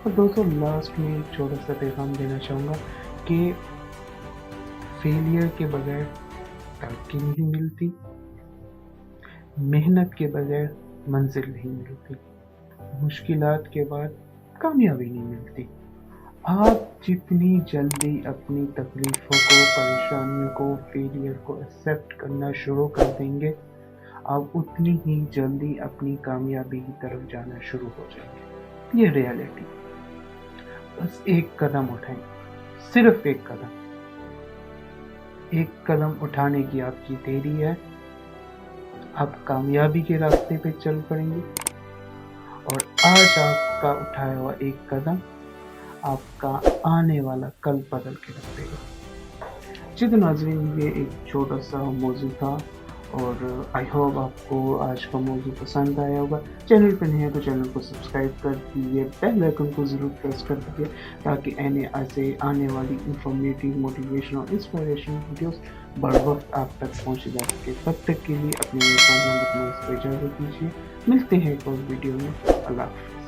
اور دوستوں لاسٹ میں ایک چھوٹا سا پیغام دینا چاہوں گا کہ فیلئر کے بغیر ترقی نہیں ملتی، محنت کے بغیر منزل نہیں ملتی، مشکلات کے بعد کامیابی نہیں ملتی۔ آپ جتنی جلدی اپنی تکلیفوں کو، پریشانیوں کو، فیلئر کو ایکسیپٹ کرنا شروع کر دیں گے، آپ اتنی ہی جلدی اپنی کامیابی کی طرف جانا شروع ہو جائیں گے۔ یہ ریالٹی۔ بس ایک قدم اٹھائیں، صرف ایک قدم۔ ایک قدم اٹھانے کی آپ کی دیری ہے، آپ کامیابی کے راستے پہ چل پڑیں گے، اور آج آپ کا اٹھایا ہوا ایک قدم آپ کا آنے والا کل بدل کے رکھ دے گا۔ جی تو ناظرین، یہ ایک چھوٹا سا موضوع تھا، اور آئی ہوپ آپ کو آج کا موضوع پسند آیا ہوگا۔ چینل پہ نہیں ہے تو چینل کو سبسکرائب کر دیجیے، بیل آئیکن کو ضرور پریس کر دیجیے تاکہ آنے والی انفارمیٹیو، موٹیویشن اور انسپائریشن ویڈیوز بر وقت آپ تک پہنچ جا سکے۔ تب تک کے لیے اپنے اجازت دیجیے، ملتے ہیں ایک اور ویڈیو میں۔ اللہ حافظ۔